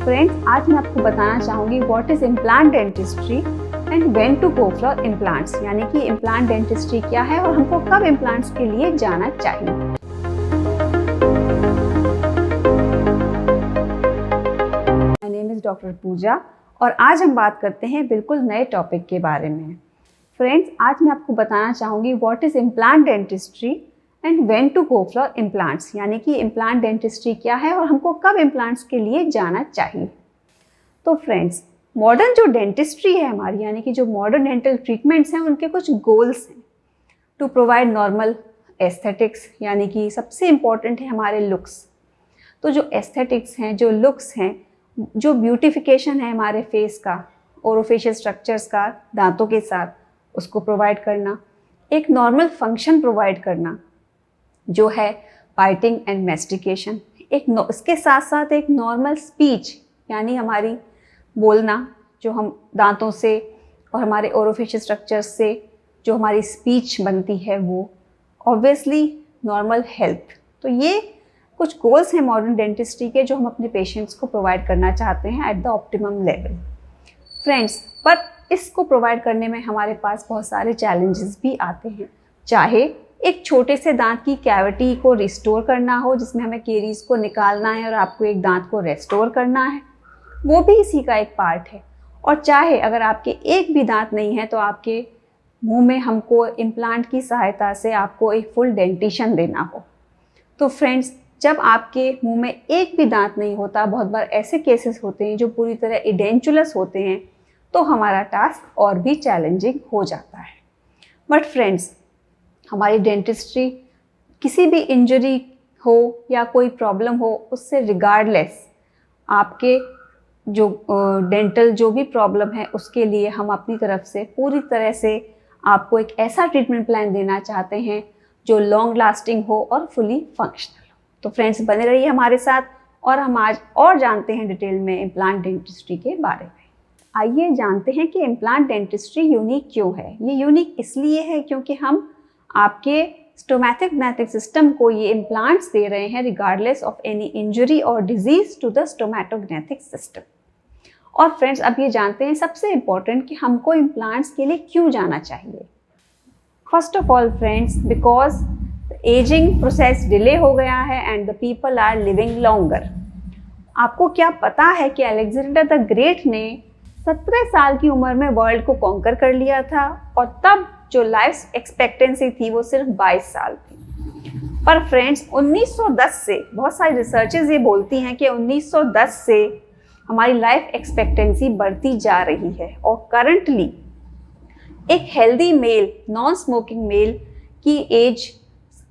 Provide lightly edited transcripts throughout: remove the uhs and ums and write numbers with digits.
Friends, आज मैं आपको बताना चाहूँगी what is implant dentistry and when to go for implants, यानी कि इम्प्लांट डेंटिस्ट्री क्या है और हमको कब इम्प्लांट्स के लिए जाना चाहिए। माय नेम इज़ डॉक्टर पूजा और आज हम बात करते हैं बिल्कुल नए टॉपिक के बारे में। फ्रेंड्स, आज मैं आपको बताना चाहूँगी what is implant dentistry and when to go for implants, यानी कि इम्प्लांट डेंटिस्ट्री क्या है और हमको कब इम्प्लांट्स के लिए जाना चाहिए। तो फ्रेंड्स, मॉडर्न जो डेंटिस्ट्री है हमारी, यानी कि जो मॉडर्न डेंटल ट्रीटमेंट्स हैं, उनके कुछ गोल्स हैं। टू प्रोवाइड नॉर्मल एस्थेटिक्स, यानी कि सबसे इम्पॉर्टेंट है हमारे लुक्स। तो जो एस्थेटिक्स हैं, जो लुक्स हैं, जो ब्यूटिफिकेशन है हमारे फेस का, ओरोफेशियल स्ट्रक्चर्स का दांतों के साथ, उसको प्रोवाइड करना। एक नॉर्मल फंक्शन प्रोवाइड करना जो है बाइटिंग एंड मैस्टिकेशन। इसके साथ साथ एक नॉर्मल स्पीच, यानी हमारी बोलना, जो हम दांतों से और हमारे ओरोफेशियल स्ट्रक्चर्स से जो हमारी स्पीच बनती है, वो ऑब्वियसली नॉर्मल हेल्थ। तो ये कुछ गोल्स हैं मॉडर्न डेंटिस्ट्री के जो हम अपने पेशेंट्स को प्रोवाइड करना चाहते हैं at the optimum level. Friends, पर इसको प्रोवाइड करने में हमारे पास बहुत सारे चैलेंजेस भी आते हैं। चाहे एक छोटे से दांत की कैविटी को रिस्टोर करना हो, जिसमें हमें केरीज को निकालना है और आपको एक दांत को रेस्टोर करना है, वो भी इसी का एक पार्ट है। और चाहे अगर आपके एक भी दांत नहीं है तो आपके मुंह में हमको इम्प्लांट की सहायता से आपको एक फुल डेंटिशन देना हो। तो फ्रेंड्स, जब आपके मुंह में एक भी दांत नहीं होता, बहुत बार ऐसे केसेस होते हैं जो पूरी तरह इडेंचुलस होते हैं, तो हमारा टास्क और भी चैलेंजिंग हो जाता है। बट फ्रेंड्स, हमारी डेंटिस्ट्री किसी भी इंजरी हो या कोई प्रॉब्लम हो, उससे रिगार्डलेस आपके जो डेंटल जो भी प्रॉब्लम है, उसके लिए हम अपनी तरफ से पूरी तरह से आपको एक ऐसा ट्रीटमेंट प्लान देना चाहते हैं जो लॉन्ग लास्टिंग हो और फुली फंक्शनल हो। तो फ्रेंड्स, बने रहिए हमारे साथ और हम आज और जानते हैं डिटेल में इम्प्लांट डेंटिस्ट्री के बारे में। आइए जानते हैं कि इम्प्लांट डेंटिस्ट्री यूनिक क्यों है। ये यूनिक इसलिए है क्योंकि हम आपके स्टोमैटोग्नेटिक सिस्टम को ये इम्प्लांट्स दे रहे हैं रिगार्डलेस ऑफ एनी इंजरी और डिजीज टू द स्टोमैटोग्नेटिक सिस्टम। और फ्रेंड्स, अब ये जानते हैं सबसे इम्पॉर्टेंट कि हमको इम्प्लांट्स के लिए क्यों जाना चाहिए। First of all friends, because aging process delay हो गया है and the people are living longer. आपको क्या पता है कि अलेक्जेंडर द ग्रेट ने 17 साल की उम्र में वर्ल्ड को कॉन्कर कर लिया था और तब जो लाइफ एक्सपेक्टेंसी थी वो सिर्फ 22 साल थी। पर फ्रेंड्स, 1910 से बहुत सारी रिसर्चेज ये बोलती हैं कि 1910 से हमारी लाइफ एक्सपेक्टेंसी बढ़ती जा रही है और करंटली एक healthy male, non smoking male की एज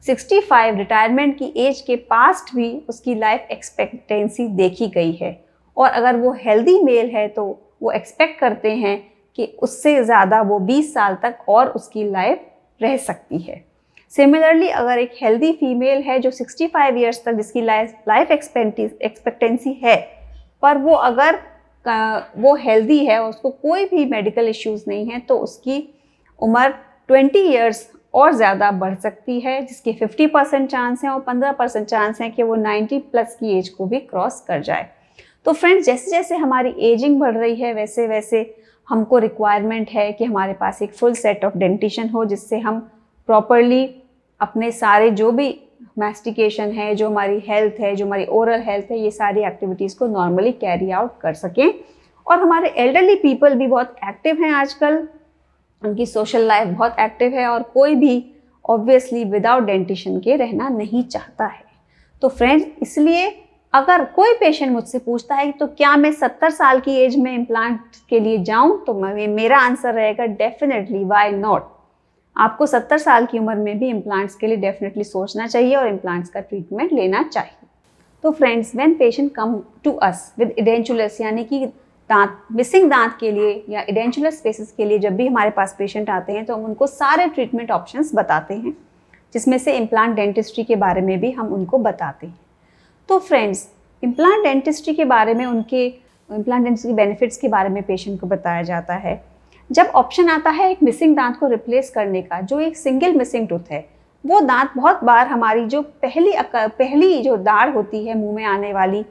65, रिटायरमेंट की एज के पास्ट भी उसकी लाइफ एक्सपेक्टेंसी देखी गई है। और अगर वो हेल्दी मेल है तो वो एक्सपेक्ट करते हैं कि उससे ज़्यादा वो 20 साल तक और उसकी लाइफ रह सकती है। सिमिलरली, अगर एक हेल्दी फीमेल है जो 65 ईयर्स तक जिसकी लाइफ एक्सपेक्टेंसी है, पर वो अगर वो हेल्दी है और उसको कोई भी मेडिकल इश्यूज़ नहीं है, तो उसकी उम्र 20 ईयर्स और ज़्यादा बढ़ सकती है, जिसके 50% चांस हैं और 15% चांस हैं कि वो 90 प्लस की एज को भी क्रॉस कर जाए। तो फ्रेंड्स, जैसे जैसे हमारी एजिंग बढ़ रही है, वैसे वैसे हमको रिक्वायरमेंट है कि हमारे पास एक फुल सेट ऑफ डेंटिशन हो, जिससे हम प्रॉपरली अपने सारे जो भी मैस्टिकेशन है, जो हमारी हेल्थ है, जो हमारी ओरल हेल्थ है, ये सारी एक्टिविटीज़ को नॉर्मली कैरी आउट कर सकें। और हमारे एल्डरली पीपल भी बहुत एक्टिव हैं आजकल, उनकी सोशल लाइफ बहुत एक्टिव है और कोई भी ऑब्वियसली विदाउट डेंटिशन के रहना नहीं चाहता है। तो फ्रेंड्स, इसलिए अगर कोई पेशेंट मुझसे पूछता है तो क्या मैं 70 साल की एज में इम्प्लांट के लिए जाऊं, तो मेरा आंसर रहेगा डेफिनेटली, व्हाई नॉट। आपको 70 साल की उम्र में भी इम्प्लांट्स के लिए डेफिनेटली सोचना चाहिए और इम्प्लांट्स का ट्रीटमेंट लेना चाहिए। तो friends, when patient come to us with edentulous, यानी कि दांत मिसिंग दांत के लिए या इडेंचुलस स्पेसेस के लिए जब भी हमारे पास पेशेंट आते हैं तो हम उनको सारे ट्रीटमेंट ऑप्शंस बताते हैं, जिसमें से इम्प्लांट डेंटिस्ट्री के बारे में भी हम उनको बताते हैं। तो फ्रेंड्स, इम्प्लांट डेंटिस्ट्री के बारे में, उनके इम्प्लांट डेंटिस्ट्री के बेनिफिट्स के बारे में पेशेंट को बताया जाता है। जब ऑप्शन आता है एक मिसिंग दांत को रिप्लेस करने का, जो एक सिंगल मिसिंग टूथ है, वो दांत बहुत बार हमारी जो पहली जो दाढ़ होती है मुंह में आने वाली,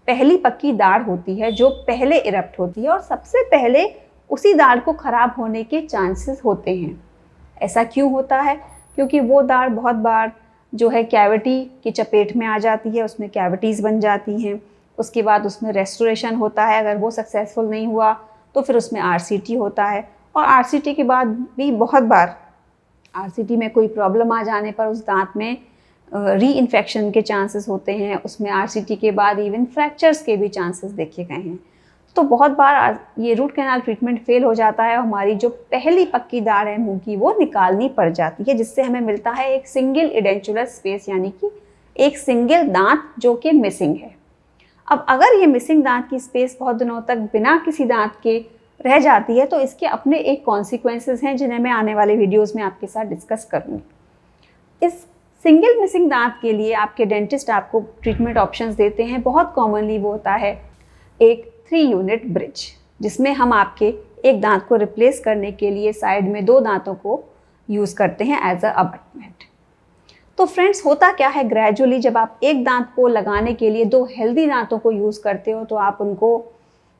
पहली पक्की दाढ़ होती है जो पहले इरप्ट होती है और सबसे पहले उसी दाढ़ को ख़राब होने के चांसेस होते हैं। ऐसा क्यों होता है? क्योंकि वो दाढ़ बहुत बार जो है कैविटी की चपेट में आ जाती है, उसमें कैविटीज़ बन जाती हैं। उसके बाद उसमें रेस्टोरेशन होता है, अगर वो सक्सेसफुल नहीं हुआ तो फिर उसमें RCT होता है। और RCT के बाद भी बहुत बार RCT में कोई प्रॉब्लम आ जाने पर उस दांत में री इन्फेक्शन के चांसेस होते हैं। उसमें RCT के बाद इवन फ्रैक्चर्स के भी चांसेस देखे गए हैं। तो बहुत बार ये रूट कैनाल ट्रीटमेंट फेल हो जाता है और हमारी जो पहली पक्की दाढ़ है मुंह की वो निकालनी पड़ जाती है, जिससे हमें मिलता है एक सिंगल एडेंचुलर स्पेस, यानी कि एक सिंगल दांत जो कि मिसिंग है। अब अगर ये मिसिंग दांत की स्पेस बहुत दिनों तक बिना किसी दांत के रह जाती है तो इसके अपने एक कॉन्सिक्वेंसेस हैं, जिन्हें मैं आने वाले वीडियोज़ में आपके साथ डिस्कस करूँगी। इस सिंगल मिसिंग दांत के लिए आपके डेंटिस्ट आपको ट्रीटमेंट ऑप्शंस देते हैं। बहुत कॉमनली वो होता है एक 3 यूनिट ब्रिज, जिसमें हम आपके एक दांत को रिप्लेस करने के लिए साइड में 2 दांतों को यूज़ करते हैं एज अ अबटमेंट। तो फ्रेंड्स, होता क्या है, ग्रेजुअली जब आप एक दांत को लगाने के लिए 2 हेल्दी दांतों को यूज़ करते हो तो आप उनको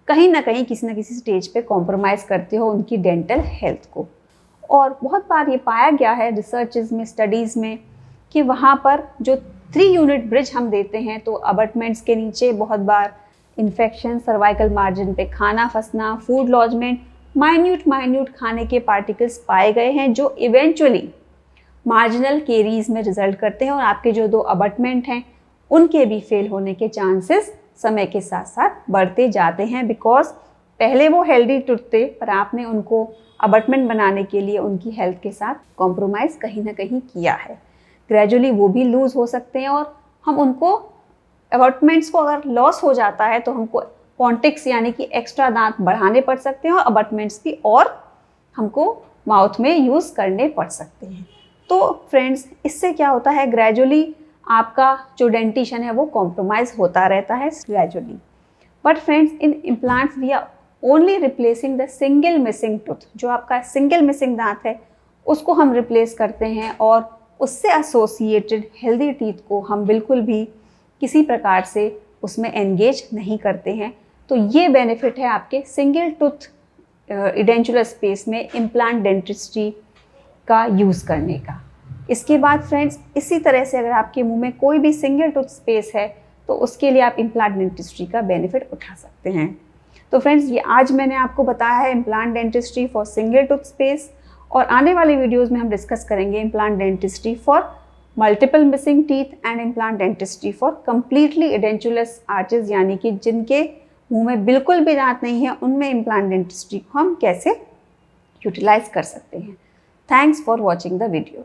कहीं ना कहीं किसी न किसी स्टेज पे कॉम्प्रोमाइज़ करते हो उनकी डेंटल हेल्थ को। और बहुत बार ये पाया गया है रिसर्चेज में, स्टडीज़ में, कि वहाँ पर जो 3 यूनिट ब्रिज हम देते हैं तो अबटमेंट्स के नीचे बहुत बार इन्फेक्शन, सर्वाइकल मार्जिन पे खाना फंसना, फूड लॉजमेंट, माइन्यूट खाने के पार्टिकल्स पाए गए हैं जो इवेंचुअली मार्जिनल केरीज में रिजल्ट करते हैं और आपके जो 2 अबटमेंट हैं उनके भी फेल होने के चांसेस समय के साथ साथ बढ़ते जाते हैं। बिकॉज पहले वो हेल्दी टूथ थे पर आपने उनको अबटमेंट बनाने के लिए उनकी हेल्थ के साथ कॉम्प्रोमाइज़ कहीं ना कहीं किया है। ग्रेजुअली वो भी लूज़ हो सकते हैं और हम उनको अबटमेंट्स को अगर लॉस हो जाता है तो हमको पॉन्टिक्स यानी कि एक्स्ट्रा दांत बढ़ाने पड़ सकते हैं और अबटमेंट्स भी और हमको माउथ में यूज़ करने पड़ सकते हैं। तो फ्रेंड्स, इससे क्या होता है, ग्रेजुअली आपका जो डेंटिशन है वो कॉम्प्रोमाइज़ होता रहता है gradually. But friends, in implants we are only replacing the single missing tooth. जो आपका सिंगल मिसिंग दांत है उसको हम रिप्लेस करते हैं और उससे एसोसिएटेड हेल्दी टीथ को हम बिल्कुल भी किसी प्रकार से उसमें एंगेज नहीं करते हैं। तो ये बेनिफिट है आपके सिंगल टूथ एडेंचुलर स्पेस में इम्प्लांट डेंटिस्ट्री का यूज़ करने का। इसके बाद फ्रेंड्स, इसी तरह से अगर आपके मुंह में कोई भी सिंगल टूथ स्पेस है तो उसके लिए आप इम्प्लांट डेंटिस्ट्री का बेनिफिट उठा सकते हैं। तो फ्रेंड्स, ये आज मैंने आपको बताया है implant dentistry for single tooth space, और आने वाले वीडियोज़ में हम डिस्कस करेंगे implant dentistry for multiple missing teeth and implant dentistry for completely edentulous arches, यानी कि जिनके मुंह में बिल्कुल भी दांत नहीं है उनमें इम्प्लांट डेंटिस्ट्री को हम कैसे यूटिलाइज कर सकते हैं। Thanks for watching the video.